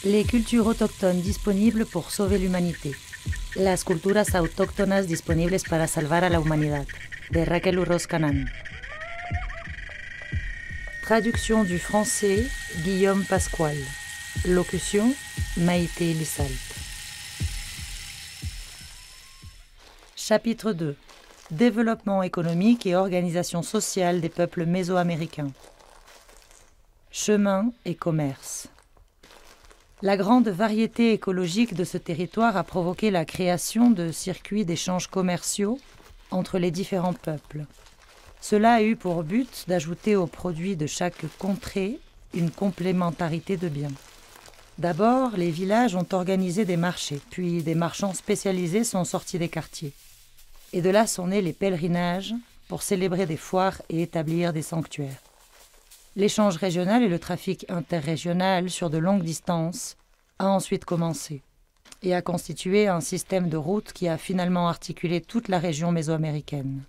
Les cultures autochtones disponibles pour sauver l'humanité. Las culturas autóctonas disponibles para salvar a la humanidad. De Raquel Urroz Canán. Traduction du français, Guillaume Pasquale. Locution, Maïté Lissalt. Chapitre 2. Développement économique et organisation sociale des peuples mésoaméricains. Chemin et commerce. La grande variété écologique de ce territoire a provoqué la création de circuits d'échanges commerciaux entre les différents peuples. Cela a eu pour but d'ajouter aux produits de chaque contrée une complémentarité de biens. D'abord, les villages ont organisé des marchés, puis des marchands spécialisés sont sortis des quartiers. Et de là sont nés les pèlerinages pour célébrer des foires et établir des sanctuaires. L'échange régional et le trafic interrégional sur de longues distances a ensuite commencé et a constitué un système de routes qui a finalement articulé toute la région mésoaméricaine.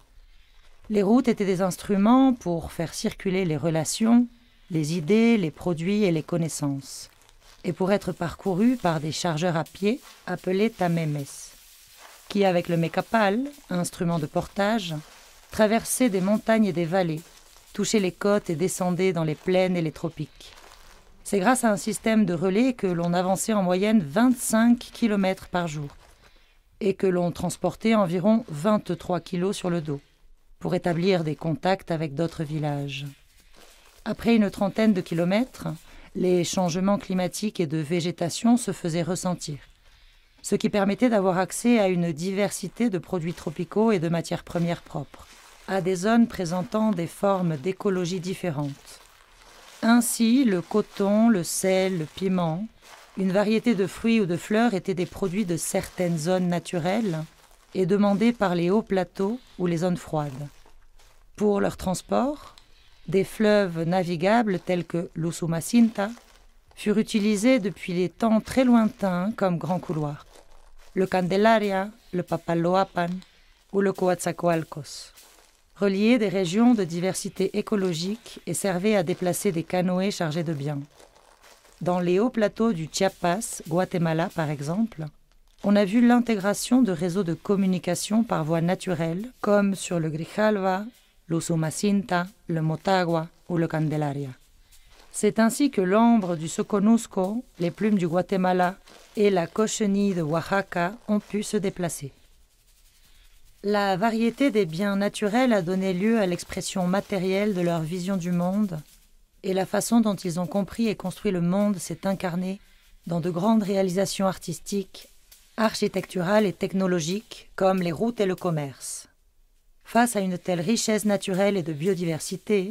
Les routes étaient des instruments pour faire circuler les relations, les idées, les produits et les connaissances, et pour être parcourues par des chargeurs à pied appelés tamemes, qui, avec le mecapal, instrument de portage, traversaient des montagnes et des vallées, touchaient les côtes et descendaient dans les plaines et les tropiques. C'est grâce à un système de relais que l'on avançait en moyenne 25 km par jour et que l'on transportait environ 23 kg sur le dos pour établir des contacts avec d'autres villages. Après une trentaine de kilomètres, les changements climatiques et de végétation se faisaient ressentir, ce qui permettait d'avoir accès à une diversité de produits tropicaux et de matières premières propres, à des zones présentant des formes d'écologie différentes. Ainsi, le coton, le sel, le piment, une variété de fruits ou de fleurs étaient des produits de certaines zones naturelles et demandés par les hauts plateaux ou les zones froides. Pour leur transport, des fleuves navigables tels que l'Usumacinta furent utilisés depuis les temps très lointains comme grands couloirs, le Candelaria, le Papaloapan ou le Coatzacoalcos. Reliaient des régions de diversité écologique et servaient à déplacer des canoës chargés de biens. Dans les hauts plateaux du Chiapas, Guatemala par exemple, on a vu l'intégration de réseaux de communication par voie naturelle, comme sur le Grijalva, l'Usumacinta, le Motagua ou le Candelaria. C'est ainsi que l'ambre du Soconusco, les plumes du Guatemala et la cochenille de Oaxaca ont pu se déplacer. La variété des biens naturels a donné lieu à l'expression matérielle de leur vision du monde, et la façon dont ils ont compris et construit le monde s'est incarnée dans de grandes réalisations artistiques, architecturales et technologiques, comme les routes et le commerce. Face à une telle richesse naturelle et de biodiversité,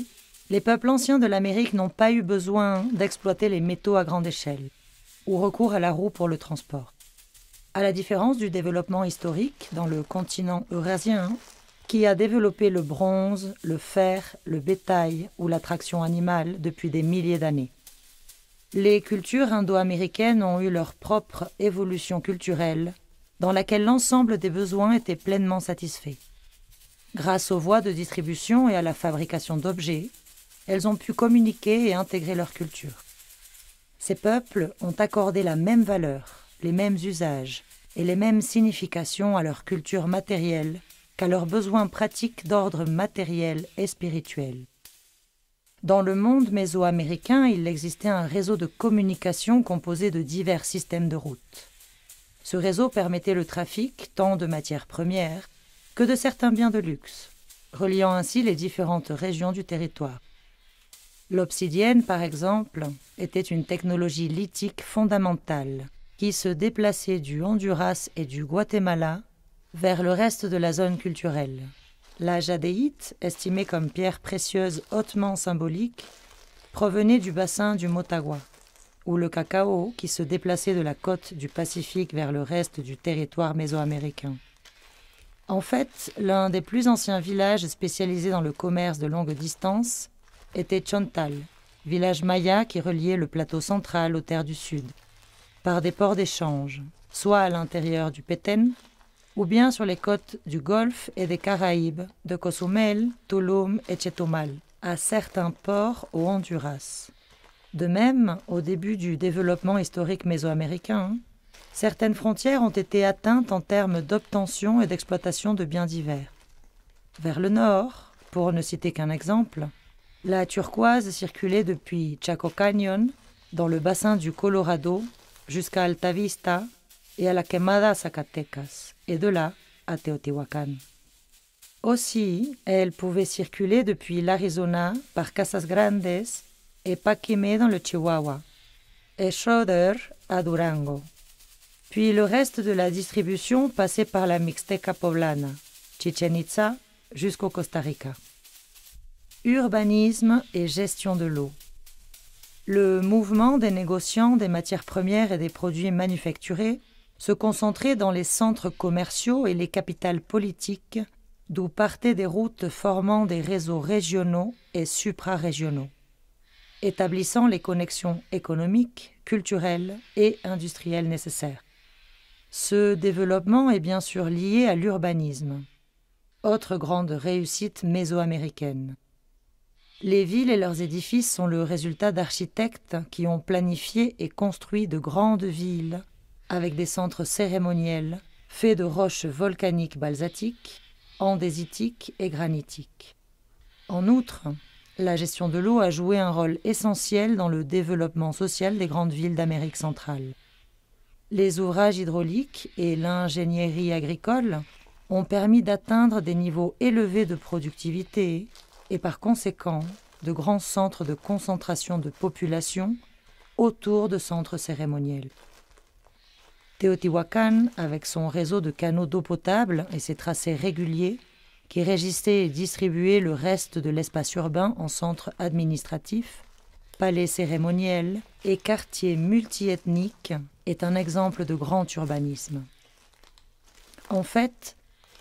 les peuples anciens de l'Amérique n'ont pas eu besoin d'exploiter les métaux à grande échelle, ou recours à la roue pour le transport. À la différence du développement historique dans le continent eurasien, qui a développé le bronze, le fer, le bétail ou la traction animale depuis des milliers d'années. Les cultures indo-américaines ont eu leur propre évolution culturelle, dans laquelle l'ensemble des besoins était pleinement satisfait. Grâce aux voies de distribution et à la fabrication d'objets, elles ont pu communiquer et intégrer leur culture. Ces peuples ont accordé la même valeur, les mêmes usages et les mêmes significations à leur culture matérielle qu'à leurs besoins pratiques d'ordre matériel et spirituel. Dans le monde mésoaméricain, il existait un réseau de communication composé de divers systèmes de routes. Ce réseau permettait le trafic tant de matières premières que de certains biens de luxe, reliant ainsi les différentes régions du territoire. L'obsidienne, par exemple, était une technologie lithique fondamentale qui se déplaçait du Honduras et du Guatemala vers le reste de la zone culturelle. La jadéite, estimée comme pierre précieuse hautement symbolique, provenait du bassin du Motagua, ou le cacao qui se déplaçait de la côte du Pacifique vers le reste du territoire mésoaméricain. En fait, l'un des plus anciens villages spécialisés dans le commerce de longue distance était Chontal, village maya qui reliait le plateau central aux terres du sud, par des ports d'échange, soit à l'intérieur du Petén, ou bien sur les côtes du Golfe et des Caraïbes, de Cozumel, Tulum et Chetumal, à certains ports au Honduras. De même, au début du développement historique mésoaméricain, certaines frontières ont été atteintes en termes d'obtention et d'exploitation de biens divers. Vers le nord, pour ne citer qu'un exemple, la turquoise circulait depuis Chaco Canyon, dans le bassin du Colorado, jusqu'à Alta Vista et à la Quemada Zacatecas, et de là à Teotihuacan. Aussi, elle pouvait circuler depuis l'Arizona par Casas Grandes et Paquimé dans le Chihuahua, et Schroeder à Durango. Puis le reste de la distribution passait par la Mixteca poblana, Chichen Itza jusqu'au Costa Rica. Urbanisme et gestion de l'eau. Le mouvement des négociants des matières premières et des produits manufacturés se concentrait dans les centres commerciaux et les capitales politiques, d'où partaient des routes formant des réseaux régionaux et suprarégionaux, établissant les connexions économiques, culturelles et industrielles nécessaires. Ce développement est bien sûr lié à l'urbanisme, autre grande réussite mésoaméricaine. Les villes et leurs édifices sont le résultat d'architectes qui ont planifié et construit de grandes villes avec des centres cérémoniels faits de roches volcaniques basaltiques, andésitiques et granitiques. En outre, la gestion de l'eau a joué un rôle essentiel dans le développement social des grandes villes d'Amérique centrale. Les ouvrages hydrauliques et l'ingénierie agricole ont permis d'atteindre des niveaux élevés de productivité et par conséquent de grands centres de concentration de population autour de centres cérémoniels. Teotihuacan, avec son réseau de canaux d'eau potable et ses tracés réguliers, qui régissaient et distribuaient le reste de l'espace urbain en centres administratifs, palais cérémoniels et quartiers multiethniques, est un exemple de grand urbanisme. En fait,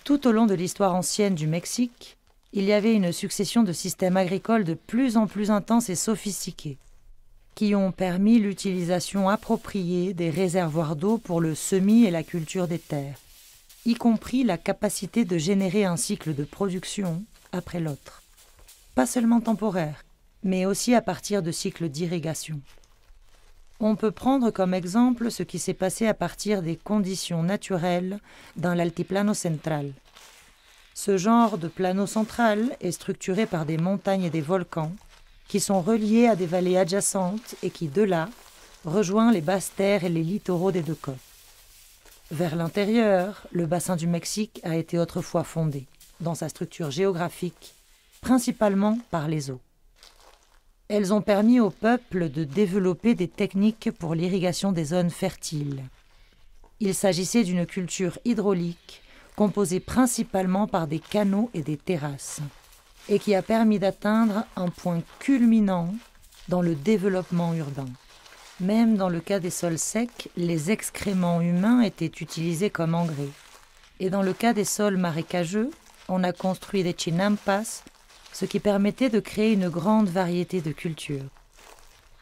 tout au long de l'histoire ancienne du Mexique, il y avait une succession de systèmes agricoles de plus en plus intenses et sophistiqués, qui ont permis l'utilisation appropriée des réservoirs d'eau pour le semis et la culture des terres, y compris la capacité de générer un cycle de production après l'autre. Pas seulement temporaire, mais aussi à partir de cycles d'irrigation. On peut prendre comme exemple ce qui s'est passé à partir des conditions naturelles dans l'altiplano central. Ce genre de plano central est structuré par des montagnes et des volcans qui sont reliés à des vallées adjacentes et qui, de là, rejoint les basses terres et les littoraux des deux côtes. Vers l'intérieur, le bassin du Mexique a été autrefois fondé, dans sa structure géographique, principalement par les eaux. Elles ont permis au peuple de développer des techniques pour l'irrigation des zones fertiles. Il s'agissait d'une culture hydraulique composée principalement par des canaux et des terrasses, et qui a permis d'atteindre un point culminant dans le développement urbain. Même dans le cas des sols secs, les excréments humains étaient utilisés comme engrais. Et dans le cas des sols marécageux, on a construit des chinampas, ce qui permettait de créer une grande variété de cultures.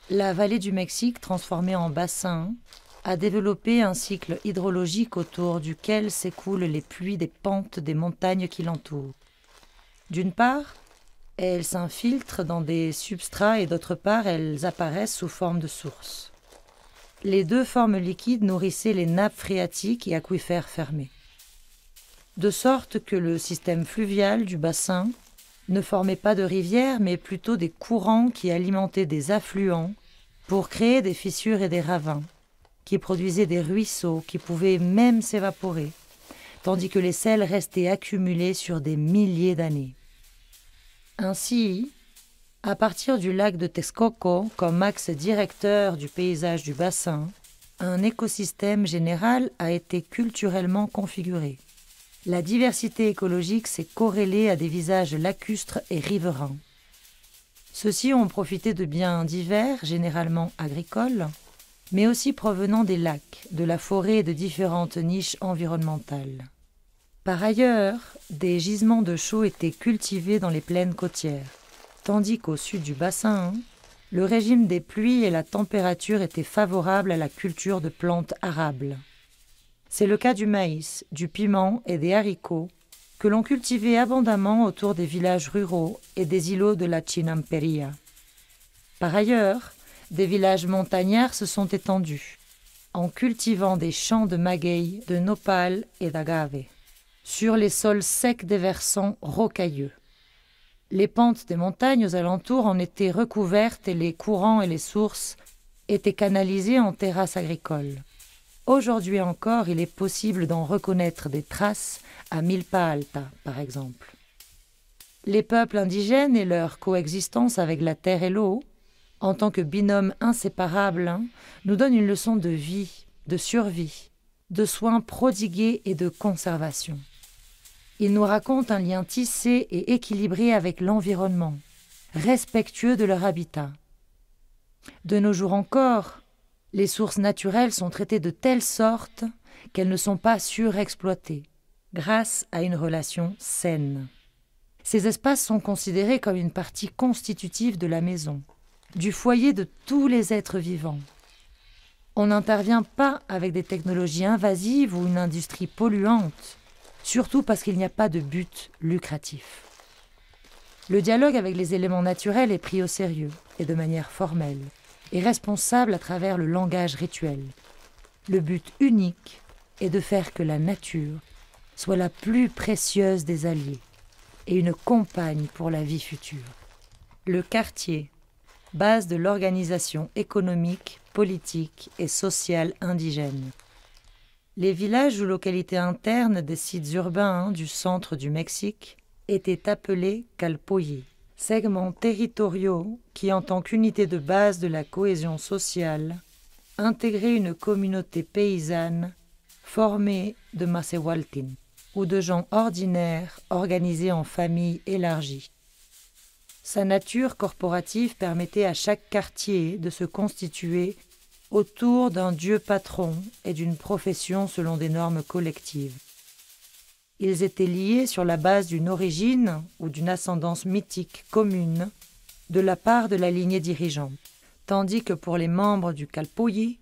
La vallée du Mexique, transformée en bassin, a développé un cycle hydrologique autour duquel s'écoulent les pluies des pentes des montagnes qui l'entourent. D'une part, elles s'infiltrent dans des substrats et d'autre part, elles apparaissent sous forme de sources. Les deux formes liquides nourrissaient les nappes phréatiques et aquifères fermés. De sorte que le système fluvial du bassin ne formait pas de rivières, mais plutôt des courants qui alimentaient des affluents pour créer des fissures et des ravins, qui produisaient des ruisseaux qui pouvaient même s'évaporer, tandis que les sels restaient accumulés sur des milliers d'années. Ainsi, à partir du lac de Texcoco comme axe directeur du paysage du bassin, un écosystème général a été culturellement configuré. La diversité écologique s'est corrélée à des visages lacustres et riverains. Ceux-ci ont profité de biens divers, généralement agricoles, mais aussi provenant des lacs, de la forêt et de différentes niches environnementales. Par ailleurs, des gisements de chaux étaient cultivés dans les plaines côtières, tandis qu'au sud du bassin, le régime des pluies et la température étaient favorables à la culture de plantes arables. C'est le cas du maïs, du piment et des haricots, que l'on cultivait abondamment autour des villages ruraux et des îlots de la Chinamperia. Par ailleurs, des villages montagnards se sont étendus, en cultivant des champs de maguey, de nopal et d'agave, sur les sols secs des versants rocailleux. Les pentes des montagnes aux alentours en étaient recouvertes et les courants et les sources étaient canalisés en terrasses agricoles. Aujourd'hui encore, il est possible d'en reconnaître des traces à Milpa Alta, par exemple. Les peuples indigènes et leur coexistence avec la terre et l'eau, en tant que binôme inséparable, nous donnent une leçon de vie, de survie, de soins prodigués et de conservation. Ils nous racontent un lien tissé et équilibré avec l'environnement, respectueux de leur habitat. De nos jours encore, les sources naturelles sont traitées de telle sorte qu'elles ne sont pas surexploitées, grâce à une relation saine. Ces espaces sont considérés comme une partie constitutive de la maison, du foyer de tous les êtres vivants. On n'intervient pas avec des technologies invasives ou une industrie polluante, surtout parce qu'il n'y a pas de but lucratif. Le dialogue avec les éléments naturels est pris au sérieux et de manière formelle, et responsable à travers le langage rituel. Le but unique est de faire que la nature soit la plus précieuse des alliés et une compagne pour la vie future. Le quartier, base de l'organisation économique, politique et sociale indigène. Les villages ou localités internes des sites urbains du centre du Mexique étaient appelés calpoyi, segments territoriaux qui, en tant qu'unité de base de la cohésion sociale, intégraient une communauté paysanne formée de Macehualtin, ou de gens ordinaires organisés en familles élargies. Sa nature corporative permettait à chaque quartier de se constituer autour d'un dieu patron et d'une profession selon des normes collectives. Ils étaient liés sur la base d'une origine ou d'une ascendance mythique commune de la part de la lignée dirigeante, tandis que pour les membres du calpoyi,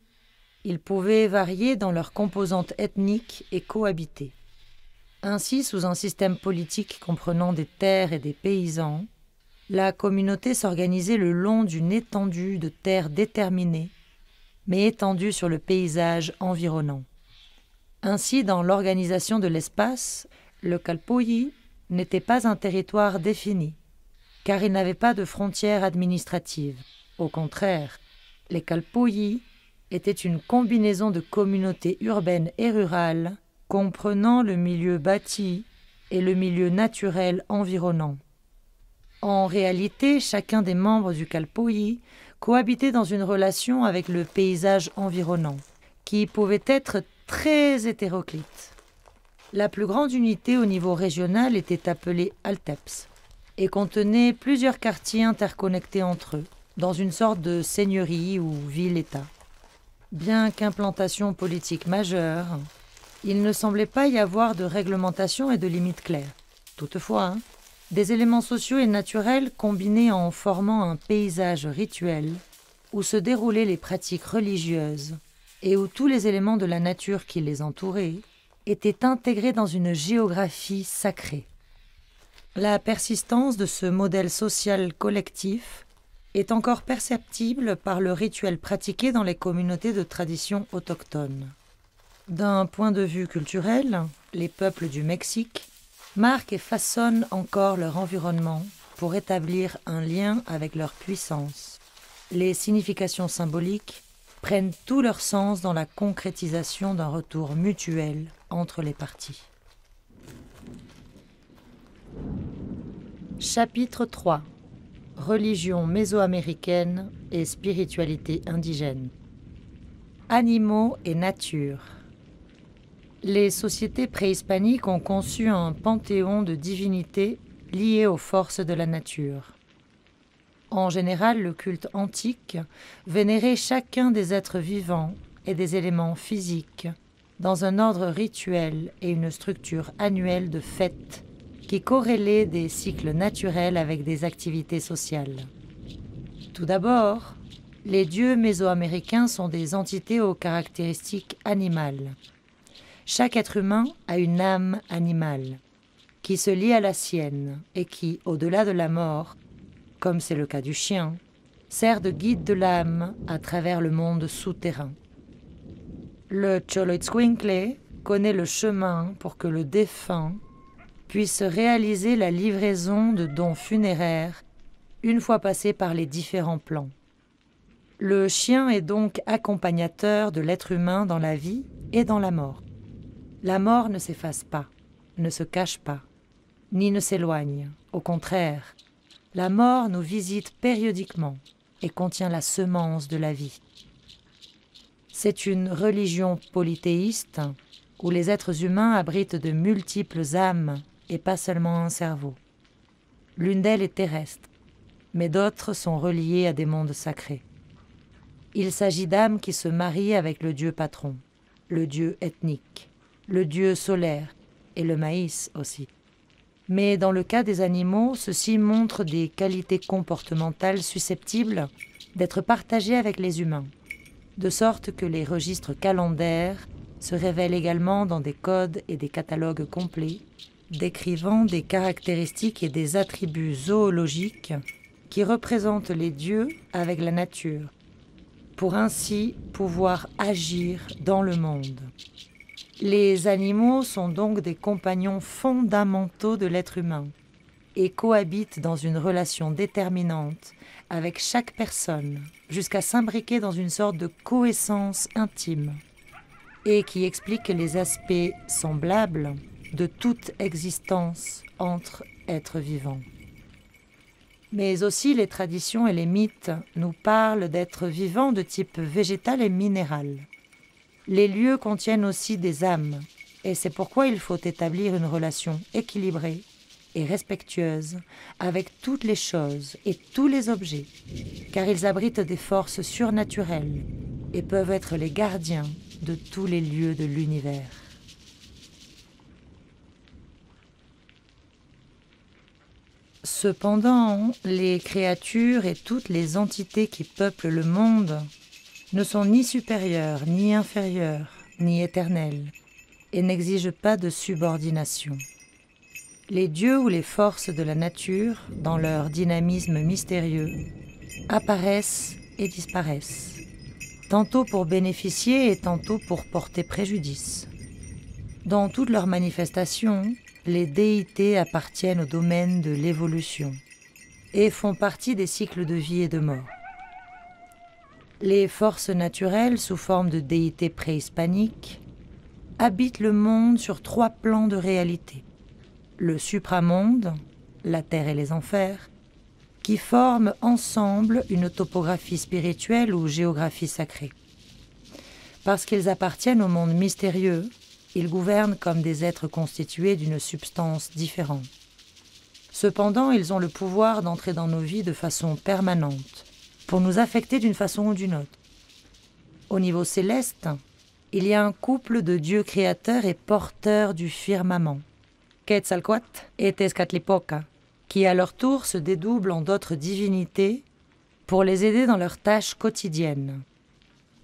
ils pouvaient varier dans leurs composantes ethniques et cohabiter. Ainsi, sous un système politique comprenant des terres et des paysans, la communauté s'organisait le long d'une étendue de terres déterminée, mais étendue sur le paysage environnant. Ainsi, dans l'organisation de l'espace, le calpoyi n'était pas un territoire défini, car il n'avait pas de frontières administratives. Au contraire, les calpoyi étaient une combinaison de communautés urbaines et rurales, comprenant le milieu bâti et le milieu naturel environnant. En réalité, chacun des membres du calpoyi cohabitait dans une relation avec le paysage environnant, qui pouvait être très hétéroclite. La plus grande unité au niveau régional était appelée Alteps et contenait plusieurs quartiers interconnectés entre eux, dans une sorte de seigneurie ou ville-État. Bien qu'implantation politique majeure, il ne semblait pas y avoir de réglementation et de limites claires. Toutefois, des éléments sociaux et naturels combinés en formant un paysage rituel où se déroulaient les pratiques religieuses et où tous les éléments de la nature qui les entouraient étaient intégrés dans une géographie sacrée. La persistance de ce modèle social collectif est encore perceptible par le rituel pratiqué dans les communautés de tradition autochtone. D'un point de vue culturel, les peuples du Mexique marquent et façonnent encore leur environnement pour établir un lien avec leur puissance. Les significations symboliques prennent tout leur sens dans la concrétisation d'un retour mutuel entre les parties. Chapitre 3. Religion mésoaméricaine et spiritualité indigène. Animaux et nature. Les sociétés préhispaniques ont conçu un panthéon de divinités liées aux forces de la nature. En général, le culte antique vénérait chacun des êtres vivants et des éléments physiques dans un ordre rituel et une structure annuelle de fêtes qui corrélaient des cycles naturels avec des activités sociales. Tout d'abord, les dieux mésoaméricains sont des entités aux caractéristiques animales. Chaque être humain a une âme animale qui se lie à la sienne et qui, au-delà de la mort, comme c'est le cas du chien, sert de guide de l'âme à travers le monde souterrain. Le Xoloitzcuintle connaît le chemin pour que le défunt puisse réaliser la livraison de dons funéraires une fois passé par les différents plans. Le chien est donc accompagnateur de l'être humain dans la vie et dans la mort. La mort ne s'efface pas, ne se cache pas, ni ne s'éloigne. Au contraire, la mort nous visite périodiquement et contient la semence de la vie. C'est une religion polythéiste où les êtres humains abritent de multiples âmes et pas seulement un cerveau. L'une d'elles est terrestre, mais d'autres sont reliées à des mondes sacrés. Il s'agit d'âmes qui se marient avec le dieu patron, le dieu ethnique, le dieu solaire et le maïs aussi. Mais dans le cas des animaux, ceux-ci montrent des qualités comportementales susceptibles d'être partagées avec les humains, de sorte que les registres calendaires se révèlent également dans des codes et des catalogues complets, décrivant des caractéristiques et des attributs zoologiques qui représentent les dieux avec la nature, pour ainsi pouvoir agir dans le monde. Les animaux sont donc des compagnons fondamentaux de l'être humain et cohabitent dans une relation déterminante avec chaque personne jusqu'à s'imbriquer dans une sorte de coessence intime et qui explique les aspects semblables de toute existence entre êtres vivants. Mais aussi les traditions et les mythes nous parlent d'êtres vivants de type végétal et minéral. Les lieux contiennent aussi des âmes, et c'est pourquoi il faut établir une relation équilibrée et respectueuse avec toutes les choses et tous les objets, car ils abritent des forces surnaturelles et peuvent être les gardiens de tous les lieux de l'univers. Cependant, les créatures et toutes les entités qui peuplent le monde ne sont ni supérieures, ni inférieures, ni éternelles, et n'exigent pas de subordination. Les dieux ou les forces de la nature, dans leur dynamisme mystérieux, apparaissent et disparaissent, tantôt pour bénéficier et tantôt pour porter préjudice. Dans toutes leurs manifestations, les déités appartiennent au domaine de l'évolution et font partie des cycles de vie et de mort. Les forces naturelles, sous forme de déités préhispaniques, habitent le monde sur 3 plans de réalité. Le supramonde, la terre et les enfers, qui forment ensemble une topographie spirituelle ou géographie sacrée. Parce qu'ils appartiennent au monde mystérieux, ils gouvernent comme des êtres constitués d'une substance différente. Cependant, ils ont le pouvoir d'entrer dans nos vies de façon permanente, pour nous affecter d'une façon ou d'une autre. Au niveau céleste, il y a un couple de dieux créateurs et porteurs du firmament, Quetzalcoatl et Tezcatlipoca, qui à leur tour se dédoublent en d'autres divinités pour les aider dans leurs tâches quotidiennes.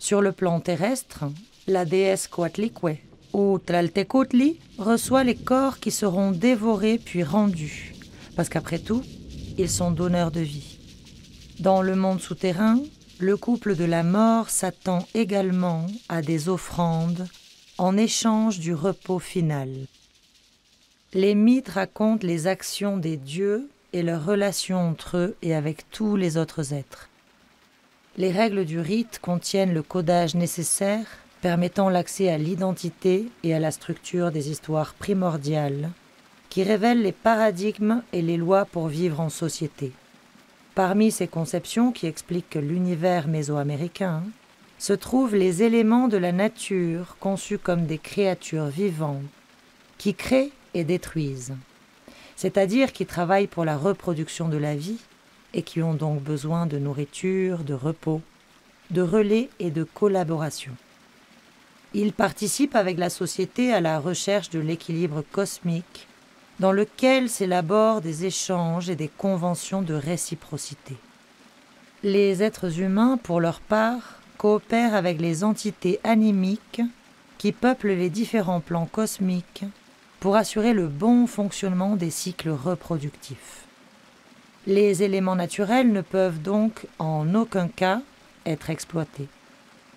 Sur le plan terrestre, la déesse Coatlicue ou Tlaltecutli reçoit les corps qui seront dévorés puis rendus, parce qu'après tout, ils sont donneurs de vie. Dans le monde souterrain, le couple de la mort s'attend également à des offrandes en échange du repos final. Les mythes racontent les actions des dieux et leurs relations entre eux et avec tous les autres êtres. Les règles du rite contiennent le codage nécessaire permettant l'accès à l'identité et à la structure des histoires primordiales qui révèlent les paradigmes et les lois pour vivre en société. Parmi ces conceptions qui expliquent l'univers mésoaméricain se trouvent les éléments de la nature conçus comme des créatures vivantes qui créent et détruisent, c'est-à-dire qui travaillent pour la reproduction de la vie et qui ont donc besoin de nourriture, de repos, de relais et de collaboration. Ils participent avec la société à la recherche de l'équilibre cosmique dans lequel s'élaborent des échanges et des conventions de réciprocité. Les êtres humains, pour leur part, coopèrent avec les entités animiques qui peuplent les différents plans cosmiques pour assurer le bon fonctionnement des cycles reproductifs. Les éléments naturels ne peuvent donc en aucun cas être exploités,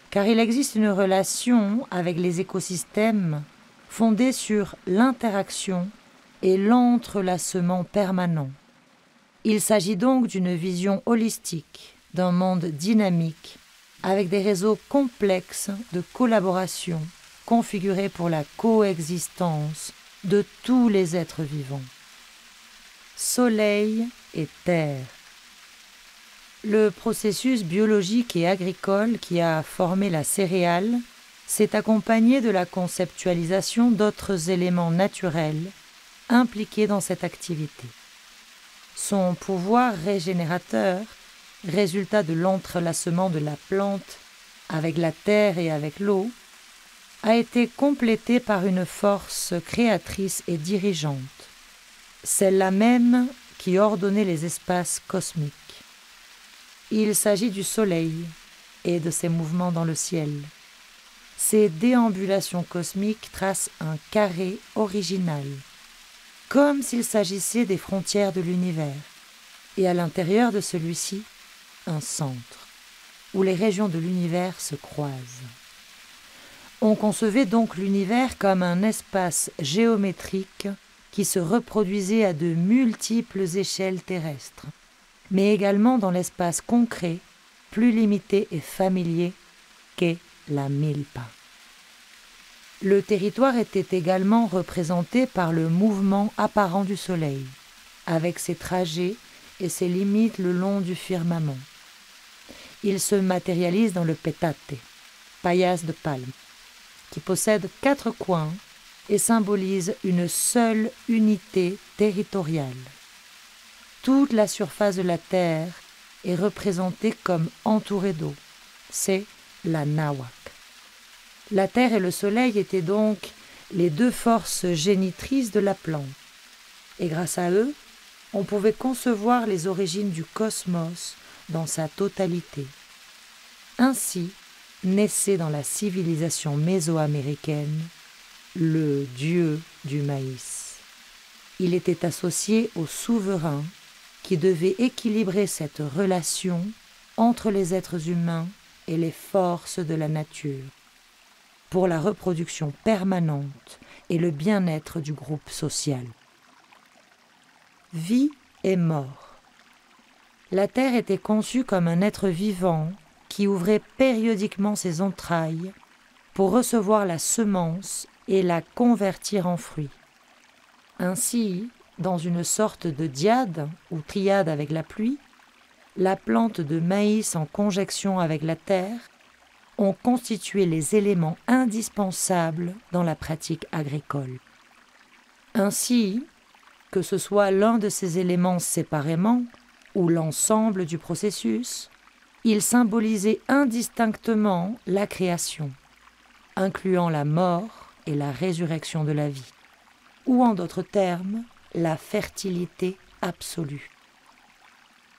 car il existe une relation avec les écosystèmes fondée sur l'interaction et l'entrelacement permanent. Il s'agit donc d'une vision holistique d'un monde dynamique avec des réseaux complexes de collaboration configurés pour la coexistence de tous les êtres vivants. Soleil et terre. Le processus biologique et agricole qui a formé la céréale s'est accompagné de la conceptualisation d'autres éléments naturels impliqués dans cette activité. Son pouvoir régénérateur, résultat de l'entrelacement de la plante avec la terre et avec l'eau, a été complété par une force créatrice et dirigeante, celle-là même qui ordonnait les espaces cosmiques. Il s'agit du Soleil et de ses mouvements dans le ciel. Ces déambulations cosmiques tracent un carré original, comme s'il s'agissait des frontières de l'univers, et à l'intérieur de celui-ci, un centre, où les régions de l'univers se croisent. On concevait donc l'univers comme un espace géométrique qui se reproduisait à de multiples échelles terrestres, mais également dans l'espace concret, plus limité et familier qu'est la milpa. Le territoire était également représenté par le mouvement apparent du Soleil, avec ses trajets et ses limites le long du firmament. Il se matérialise dans le petate, paillasse de palme, qui possède 4 coins et symbolise une seule unité territoriale. Toute la surface de la Terre est représentée comme entourée d'eau. C'est la Nawak. La Terre et le Soleil étaient donc les 2 forces génitrices de la plante. Et grâce à eux, on pouvait concevoir les origines du cosmos dans sa totalité. Ainsi naissait dans la civilisation mésoaméricaine le dieu du maïs. Il était associé au souverain qui devait équilibrer cette relation entre les êtres humains et les forces de la nature, pour la reproduction permanente et le bien-être du groupe social. Vie et mort. La Terre était conçue comme un être vivant qui ouvrait périodiquement ses entrailles pour recevoir la semence et la convertir en fruit. Ainsi, dans une sorte de dyade ou triade avec la pluie, la plante de maïs en conjonction avec la terre ont constitué les éléments indispensables dans la pratique agricole. Ainsi, que ce soit l'un de ces éléments séparément ou l'ensemble du processus, ils symbolisaient indistinctement la création, incluant la mort et la résurrection de la vie, ou en d'autres termes, la fertilité absolue.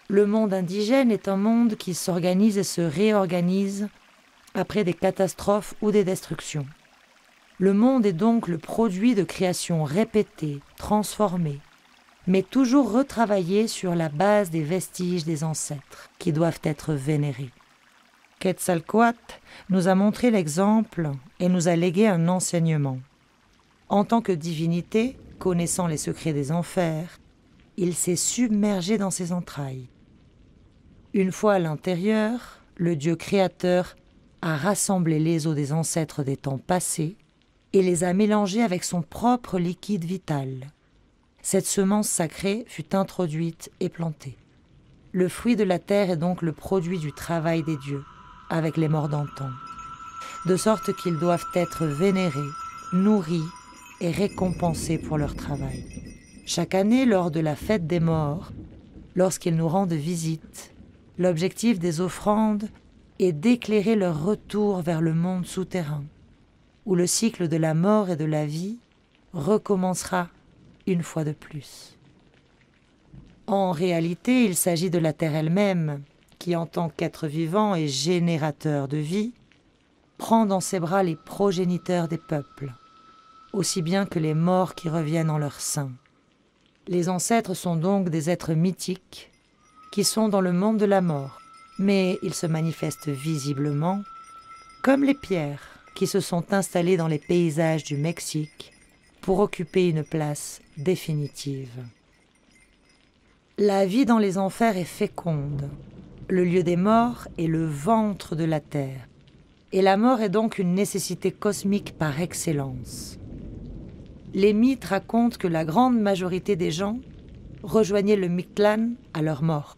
Le monde indigène est un monde qui s'organise et se réorganise après des catastrophes ou des destructions. Le monde est donc le produit de créations répétées, transformées, mais toujours retravaillées sur la base des vestiges des ancêtres, qui doivent être vénérés. Quetzalcoatl nous a montré l'exemple et nous a légué un enseignement. En tant que divinité, connaissant les secrets des enfers, il s'est submergé dans ses entrailles. Une fois à l'intérieur, le Dieu créateur a rassemblé les os des ancêtres des temps passés et les a mélangés avec son propre liquide vital. Cette semence sacrée fut introduite et plantée. Le fruit de la terre est donc le produit du travail des dieux, avec les morts d'antan, de sorte qu'ils doivent être vénérés, nourris et récompensés pour leur travail. Chaque année, lors de la fête des morts, lorsqu'ils nous rendent visite, l'objectif des offrandes est d'éclairer leur retour vers le monde souterrain, où le cycle de la mort et de la vie recommencera une fois de plus. En réalité, il s'agit de la terre elle-même, qui en tant qu'être vivant et générateur de vie, prend dans ses bras les progéniteurs des peuples, aussi bien que les morts qui reviennent en leur sein. Les ancêtres sont donc des êtres mythiques qui sont dans le monde de la mort, mais ils se manifestent visiblement comme les pierres qui se sont installées dans les paysages du Mexique pour occuper une place définitive. La vie dans les enfers est féconde. Le lieu des morts est le ventre de la terre. Et la mort est donc une nécessité cosmique par excellence. Les mythes racontent que la grande majorité des gens rejoignaient le Mictlán à leur mort.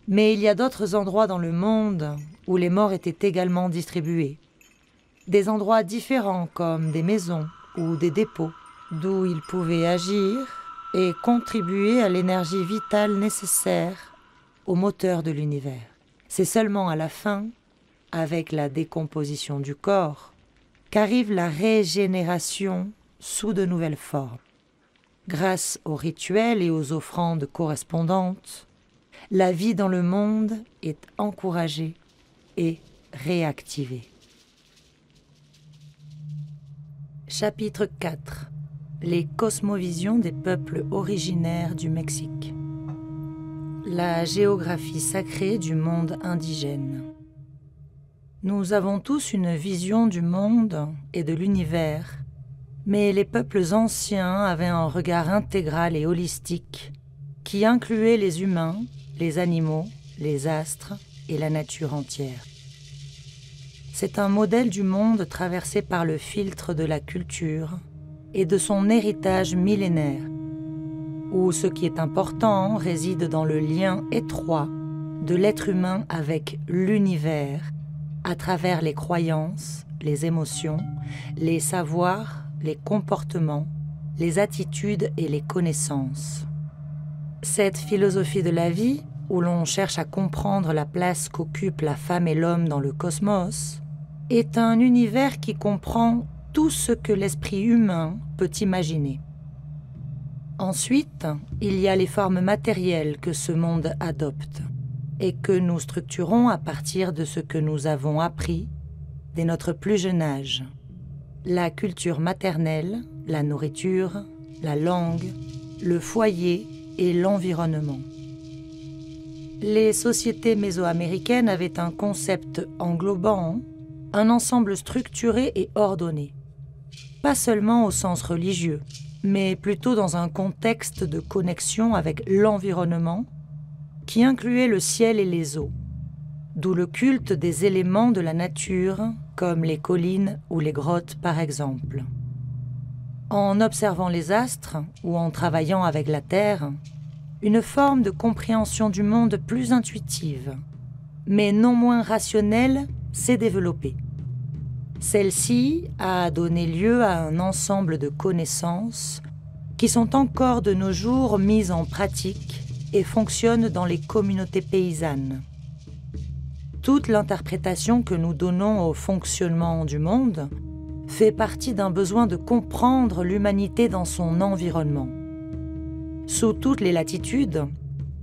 Mais il y a d'autres endroits dans le monde où les morts étaient également distribués. Des endroits différents comme des maisons ou des dépôts, d'où ils pouvaient agir et contribuer à l'énergie vitale nécessaire au moteur de l'univers. C'est seulement à la fin, avec la décomposition du corps, qu'arrive la régénération sous de nouvelles formes. Grâce aux rituels et aux offrandes correspondantes, la vie dans le monde est encouragée et réactivée. Chapitre 4. Les cosmovisions des peuples originaires du Mexique. La géographie sacrée du monde indigène. Nous avons tous une vision du monde et de l'univers, mais les peuples anciens avaient un regard intégral et holistique qui incluait les humains, les animaux, les astres et la nature entière. C'est un modèle du monde traversé par le filtre de la culture et de son héritage millénaire, où ce qui est important réside dans le lien étroit de l'être humain avec l'univers, à travers les croyances, les émotions, les savoirs, les comportements, les attitudes et les connaissances. Cette philosophie de la vie, où l'on cherche à comprendre la place qu'occupent la femme et l'homme dans le cosmos, est un univers qui comprend tout ce que l'esprit humain peut imaginer. Ensuite, il y a les formes matérielles que ce monde adopte et que nous structurons à partir de ce que nous avons appris dès notre plus jeune âge. La culture maternelle, la nourriture, la langue, le foyer et l'environnement. Les sociétés mésoaméricaines avaient un concept englobant, un ensemble structuré et ordonné. Pas seulement au sens religieux, mais plutôt dans un contexte de connexion avec l'environnement qui incluait le ciel et les eaux, d'où le culte des éléments de la nature, comme les collines ou les grottes par exemple. En observant les astres ou en travaillant avec la Terre, une forme de compréhension du monde plus intuitive, mais non moins rationnelle, s'est développée. Celle-ci a donné lieu à un ensemble de connaissances qui sont encore de nos jours mises en pratique et fonctionnent dans les communautés paysannes. Toute l'interprétation que nous donnons au fonctionnement du monde fait partie d'un besoin de comprendre l'humanité dans son environnement. Sous toutes les latitudes,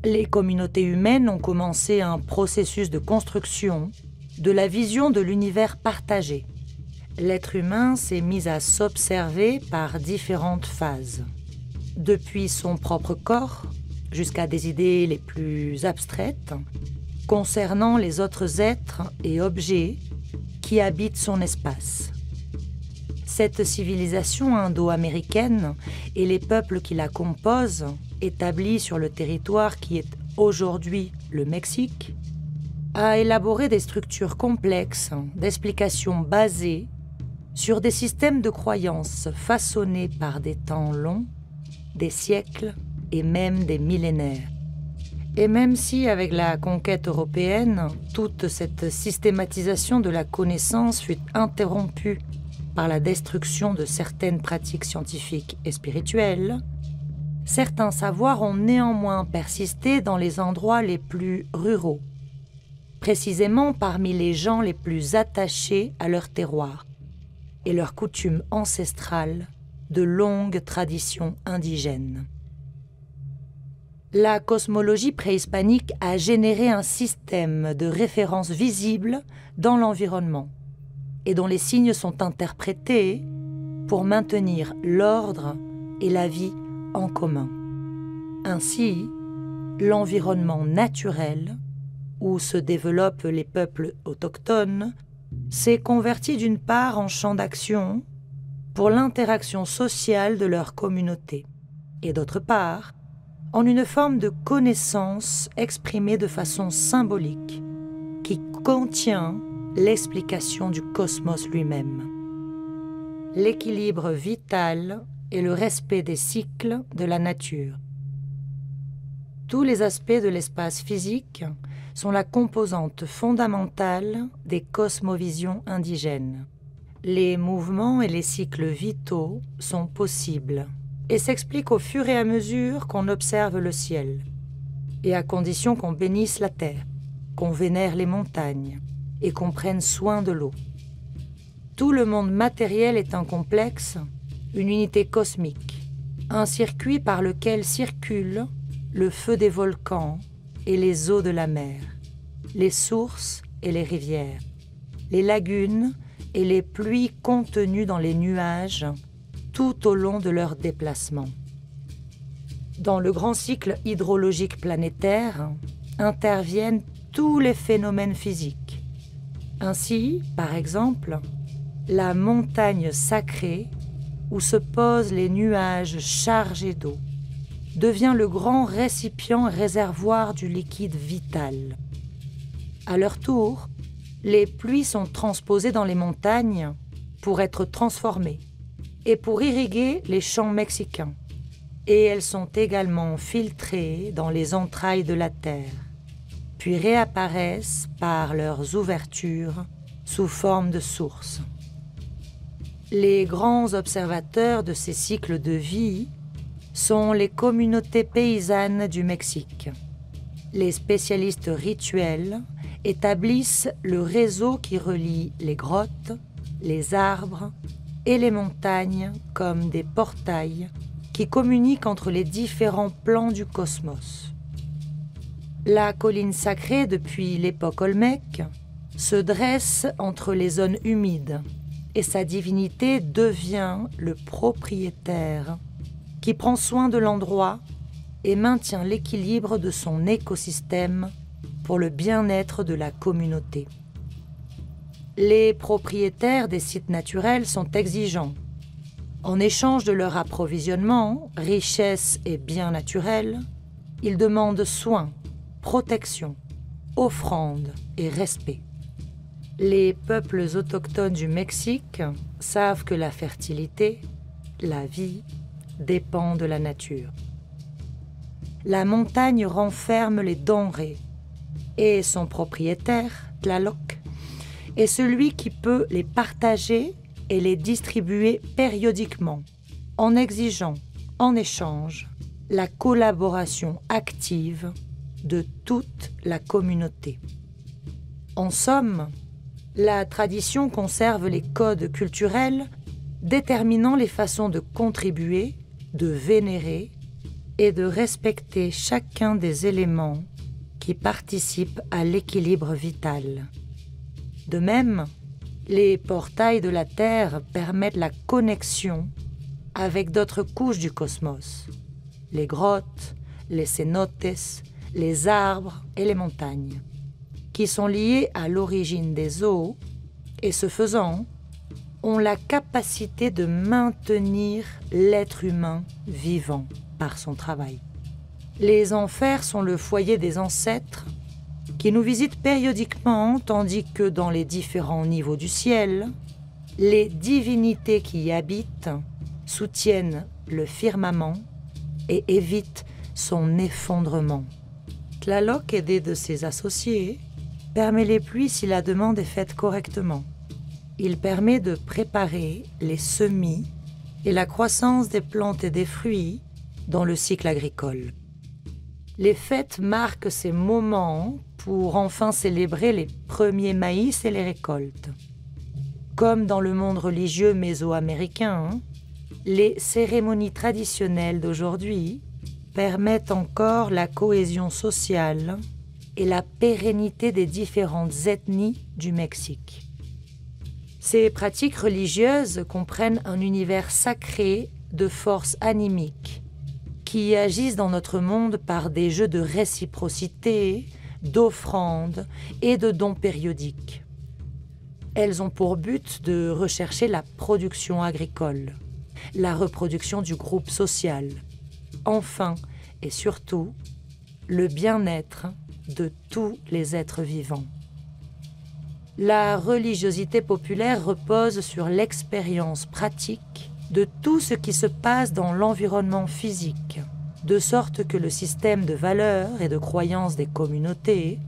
les communautés humaines ont commencé un processus de construction de la vision de l'univers partagé. L'être humain s'est mis à s'observer par différentes phases, depuis son propre corps jusqu'à des idées les plus abstraites concernant les autres êtres et objets qui habitent son espace. Cette civilisation indo-américaine et les peuples qui la composent, établis sur le territoire qui est aujourd'hui le Mexique, a élaboré des structures complexes d'explications basées sur des systèmes de croyances façonnés par des temps longs, des siècles et même des millénaires. Et même si, avec la conquête européenne, toute cette systématisation de la connaissance fut interrompue par la destruction de certaines pratiques scientifiques et spirituelles, certains savoirs ont néanmoins persisté dans les endroits les plus ruraux, précisément parmi les gens les plus attachés à leur terroir et leurs coutumes ancestrales de longues traditions indigènes. La cosmologie préhispanique a généré un système de références visibles dans l'environnement et dont les signes sont interprétés pour maintenir l'ordre et la vie en commun. Ainsi, l'environnement naturel où se développent les peuples autochtones s'est converti d'une part en champ d'action pour l'interaction sociale de leur communauté, et d'autre part en une forme de connaissance exprimée de façon symbolique qui contient l'explication du cosmos lui-même. L'équilibre vital et le respect des cycles de la nature. Tous les aspects de l'espace physique sont la composante fondamentale des cosmovisions indigènes. Les mouvements et les cycles vitaux sont possibles et s'expliquent au fur et à mesure qu'on observe le ciel, et à condition qu'on bénisse la terre, qu'on vénère les montagnes et qu'on prenne soin de l'eau. Tout le monde matériel est un complexe, une unité cosmique, un circuit par lequel circulent le feu des volcans et les eaux de la mer, les sources et les rivières, les lagunes et les pluies contenues dans les nuages tout au long de leur déplacement. Dans le grand cycle hydrologique planétaire interviennent tous les phénomènes physiques. Ainsi, par exemple, la montagne sacrée où se posent les nuages chargés d'eau devient le grand récipient réservoir du liquide vital. À leur tour, les pluies sont transposées dans les montagnes pour être transformées et pour irriguer les champs mexicains. Et elles sont également filtrées dans les entrailles de la terre, puis réapparaissent par leurs ouvertures sous forme de sources. Les grands observateurs de ces cycles de vie sont les communautés paysannes du Mexique. Les spécialistes rituels établissent le réseau qui relie les grottes, les arbres et les montagnes comme des portails qui communiquent entre les différents plans du cosmos. La colline sacrée, depuis l'époque olmèque, se dresse entre les zones humides et sa divinité devient le propriétaire qui prend soin de l'endroit et maintient l'équilibre de son écosystème pour le bien-être de la communauté. Les propriétaires des sites naturels sont exigeants. En échange de leur approvisionnement, richesse et biens naturels, ils demandent soins, protection, offrandes et respect. Les peuples autochtones du Mexique savent que la fertilité, la vie, dépend de la nature. La montagne renferme les denrées et son propriétaire, Tlaloc, est celui qui peut les partager et les distribuer périodiquement en exigeant, en échange, la collaboration active de toute la communauté. En somme, la tradition conserve les codes culturels déterminant les façons de contribuer, de vénérer et de respecter chacun des éléments qui participent à l'équilibre vital. De même, les portails de la Terre permettent la connexion avec d'autres couches du cosmos, les grottes, les cénotes, les arbres et les montagnes, qui sont liés à l'origine des eaux et, ce faisant, ont la capacité de maintenir l'être humain vivant par son travail. Les enfers sont le foyer des ancêtres qui nous visitent périodiquement, tandis que dans les différents niveaux du ciel, les divinités qui y habitent soutiennent le firmament et évitent son effondrement. Tlaloc, aidé de ses associés, permet les pluies si la demande est faite correctement. Il permet de préparer les semis et la croissance des plantes et des fruits dans le cycle agricole. Les fêtes marquent ces moments pour enfin célébrer les premiers maïs et les récoltes. Comme dans le monde religieux mésoaméricain, les cérémonies traditionnelles d'aujourd'hui permettent encore la cohésion sociale et la pérennité des différentes ethnies du Mexique. Ces pratiques religieuses comprennent un univers sacré de force animique qui agissent dans notre monde par des jeux de réciprocité, d'offrandes et de dons périodiques. Elles ont pour but de rechercher la production agricole, la reproduction du groupe social, enfin et surtout, le bien-être de tous les êtres vivants. La religiosité populaire repose sur l'expérience pratique de tout ce qui se passe dans l'environnement physique, de sorte que le système de valeurs et de croyances des communautés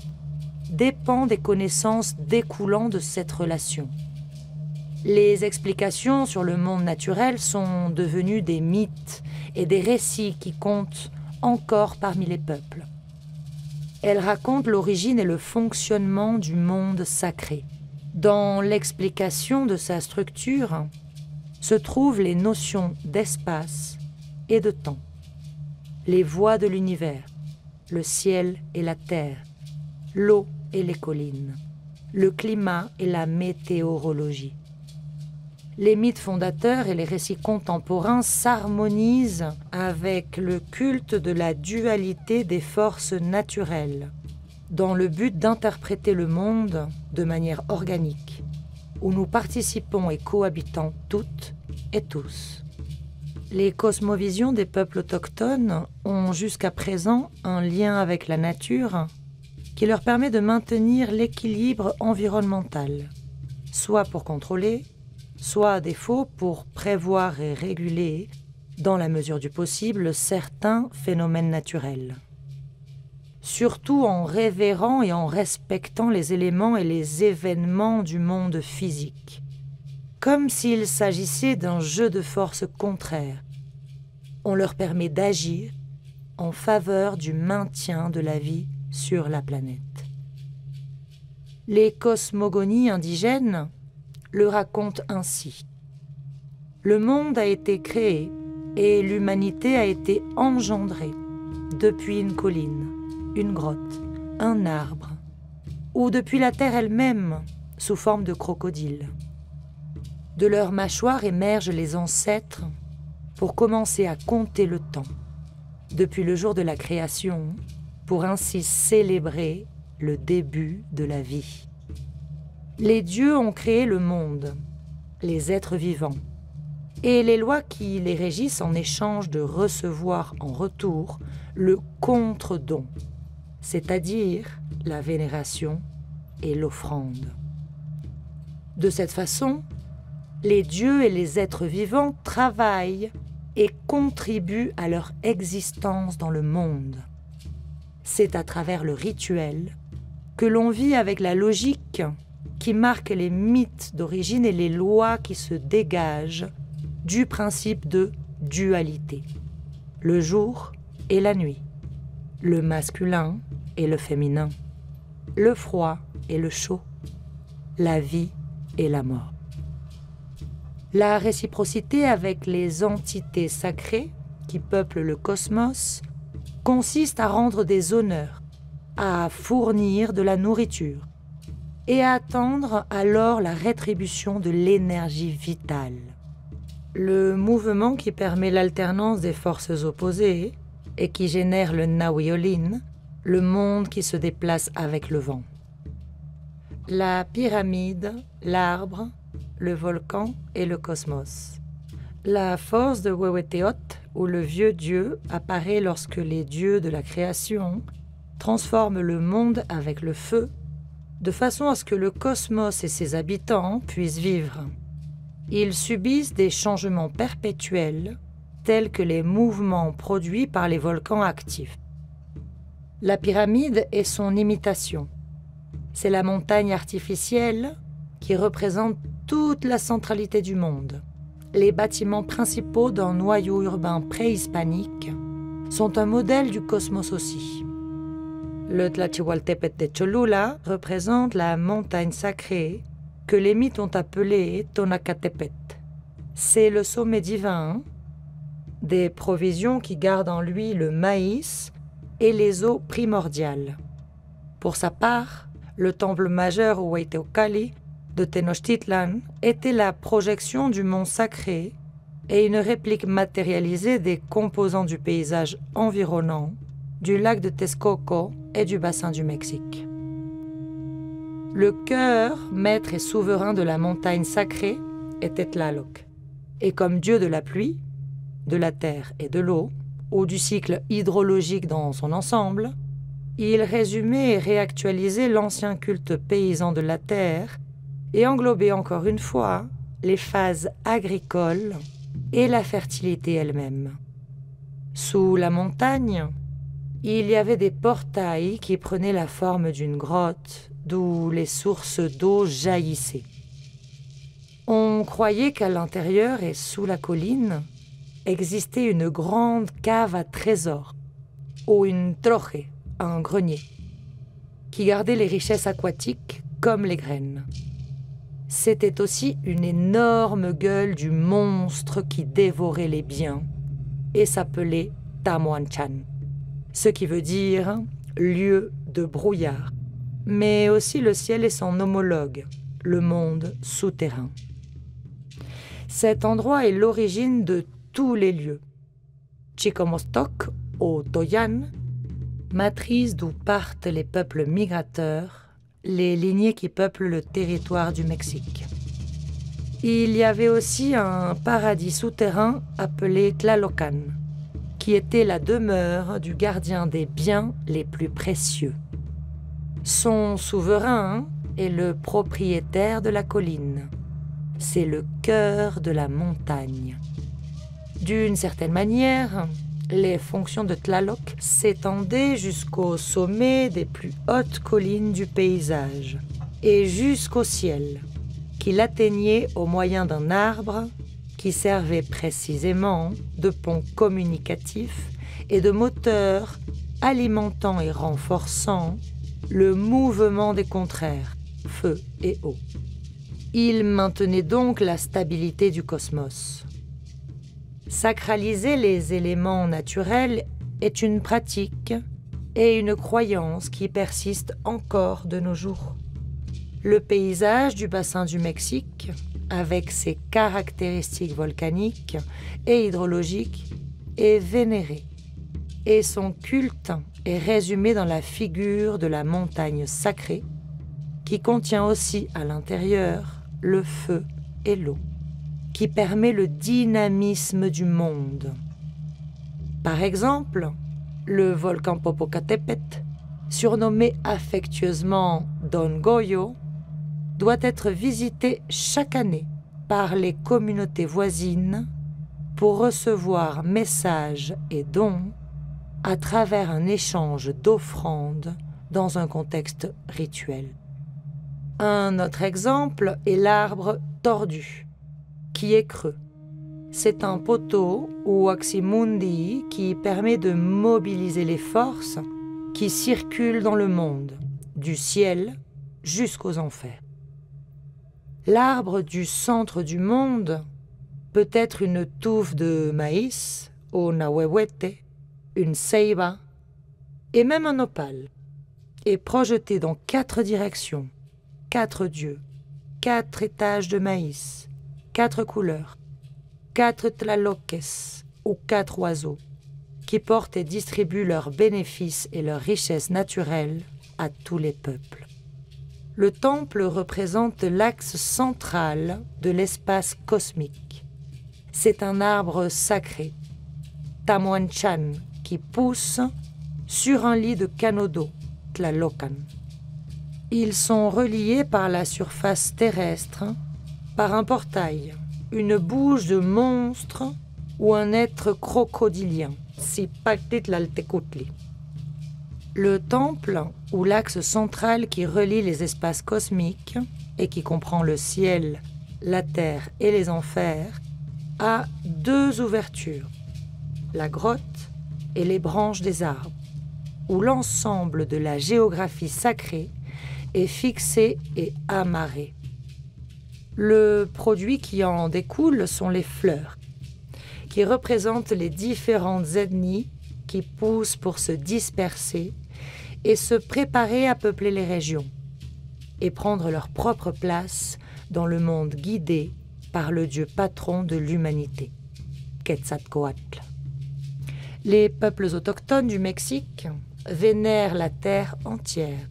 dépend des connaissances découlant de cette relation. Les explications sur le monde naturel sont devenues des mythes et des récits qui comptent encore parmi les peuples. Elles racontent l'origine et le fonctionnement du monde sacré. Dans l'explication de sa structure se trouvent les notions d'espace et de temps, les voies de l'univers, le ciel et la terre, l'eau et les collines, le climat et la météorologie. Les mythes fondateurs et les récits contemporains s'harmonisent avec le culte de la dualité des forces naturelles, dans le but d'interpréter le monde de manière organique, où nous participons et cohabitons toutes et tous. Les cosmovisions des peuples autochtones ont jusqu'à présent un lien avec la nature qui leur permet de maintenir l'équilibre environnemental, soit pour contrôler, soit à défaut pour prévoir et réguler, dans la mesure du possible, certains phénomènes naturels. Surtout en révérant et en respectant les éléments et les événements du monde physique, comme s'il s'agissait d'un jeu de forces contraires. On leur permet d'agir en faveur du maintien de la vie sur la planète. Les cosmogonies indigènes le racontent ainsi. Le monde a été créé et l'humanité a été engendrée depuis une colline, une grotte, un arbre, ou depuis la terre elle-même sous forme de crocodile. De leurs mâchoires émergent les ancêtres pour commencer à compter le temps, depuis le jour de la création, pour ainsi célébrer le début de la vie. Les dieux ont créé le monde, les êtres vivants, et les lois qui les régissent en échange de recevoir en retour le contre-don, c'est-à-dire la vénération et l'offrande. De cette façon, les dieux et les êtres vivants travaillent et contribuent à leur existence dans le monde. C'est à travers le rituel que l'on vit avec la logique qui marque les mythes d'origine et les lois qui se dégagent du principe de dualité. Le jour et la nuit, le masculin et le féminin, le froid et le chaud, la vie et la mort. La réciprocité avec les entités sacrées qui peuplent le cosmos consiste à rendre des honneurs, à fournir de la nourriture et à attendre alors la rétribution de l'énergie vitale. Le mouvement qui permet l'alternance des forces opposées et qui génère le Nawiolin, le monde qui se déplace avec le vent. La pyramide, l'arbre, le volcan et le cosmos. La force de Huehueteot, ou le vieux dieu, apparaît lorsque les dieux de la création transforment le monde avec le feu, de façon à ce que le cosmos et ses habitants puissent vivre. Ils subissent des changements perpétuels, tels que les mouvements produits par les volcans actifs. La pyramide est son imitation. C'est la montagne artificielle qui représente toute la centralité du monde. Les bâtiments principaux d'un noyau urbain préhispanique sont un modèle du cosmos aussi. Le Tlachihualtépetl de Cholula représente la montagne sacrée que les mythes ont appelée Tonacatépetl. C'est le sommet divin des provisions qui gardent en lui le maïs et les eaux primordiales. Pour sa part, le temple majeur Huayteocalli de Tenochtitlan était la projection du mont sacré et une réplique matérialisée des composants du paysage environnant, du lac de Texcoco et du bassin du Mexique. Le cœur, maître et souverain de la montagne sacrée, était Tlaloc. Et comme dieu de la pluie, de la terre et de l'eau, ou du cycle hydrologique dans son ensemble, il résumait et réactualisait l'ancien culte paysan de la terre et englobait encore une fois les phases agricoles et la fertilité elle-même. Sous la montagne, il y avait des portails qui prenaient la forme d'une grotte d'où les sources d'eau jaillissaient. On croyait qu'à l'intérieur et sous la colline existait une grande cave à trésors, ou une troje, un grenier, qui gardait les richesses aquatiques comme les graines. C'était aussi une énorme gueule du monstre qui dévorait les biens et s'appelait Tamuanchan, ce qui veut dire lieu de brouillard, mais aussi le ciel et son homologue, le monde souterrain. Cet endroit est l'origine de tous les lieux. Chicomostoc, au Toyan, matrice d'où partent les peuples migrateurs, les lignées qui peuplent le territoire du Mexique. Il y avait aussi un paradis souterrain appelé Tlalocan, qui était la demeure du gardien des biens les plus précieux. Son souverain est le propriétaire de la colline. C'est le cœur de la montagne. D'une certaine manière, les fonctions de Tlaloc s'étendaient jusqu'au sommet des plus hautes collines du paysage et jusqu'au ciel, qu'il atteignait au moyen d'un arbre qui servait précisément de pont communicatif et de moteur alimentant et renforçant le mouvement des contraires, feu et eau. Il maintenait donc la stabilité du cosmos. Sacraliser les éléments naturels est une pratique et une croyance qui persiste encore de nos jours. Le paysage du bassin du Mexique, avec ses caractéristiques volcaniques et hydrologiques, est vénéré et son culte est résumé dans la figure de la montagne sacrée qui contient aussi à l'intérieur le feu et l'eau, qui permet le dynamisme du monde. Par exemple, le volcan Popocatépetl, surnommé affectueusement Don Goyo, doit être visité chaque année par les communautés voisines pour recevoir messages et dons à travers un échange d'offrandes dans un contexte rituel. Un autre exemple est l'arbre tordu, qui est creux. C'est un poteau ou aximundi qui permet de mobiliser les forces qui circulent dans le monde, du ciel jusqu'aux enfers. L'arbre du centre du monde peut être une touffe de maïs, au nahuehuete, une ceiba, et même un nopal, et projeté dans 4 directions, 4 dieux, 4 étages de maïs, 4 couleurs, 4 tlaloques ou 4 oiseaux qui portent et distribuent leurs bénéfices et leurs richesses naturelles à tous les peuples. Le temple représente l'axe central de l'espace cosmique. C'est un arbre sacré, Tamuanchan, qui pousse sur un lit de canaux d'eau, Tlalocan. Ils sont reliés par la surface terrestre, par un portail, une bouche de monstre ou un être crocodilien, Zipactitlaltecutli. Le temple, ou l'axe central qui relie les espaces cosmiques et qui comprend le ciel, la terre et les enfers, a 2 ouvertures, la grotte et les branches des arbres, où l'ensemble de la géographie sacrée est fixé et amarré. Le produit qui en découle sont les fleurs, qui représentent les différentes ethnies qui poussent pour se disperser et se préparer à peupler les régions et prendre leur propre place dans le monde guidé par le Dieu patron de l'humanité. Quetzalcoatl. Les peuples autochtones du Mexique vénèrent la terre entière,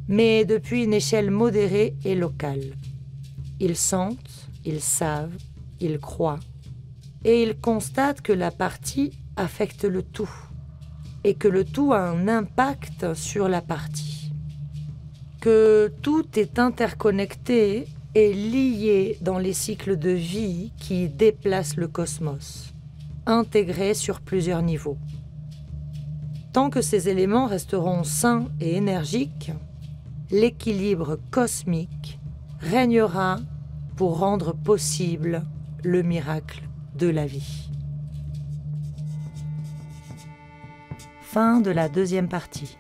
mais depuis une échelle modérée et locale. Ils sentent, ils savent, ils croient, et ils constatent que la partie affecte le tout, et que le tout a un impact sur la partie, que tout est interconnecté et lié dans les cycles de vie qui déplacent le cosmos, intégrés sur plusieurs niveaux. Tant que ces éléments resteront sains et énergiques, l'équilibre cosmique régnera pour rendre possible le miracle de la vie. Fin de la deuxième partie.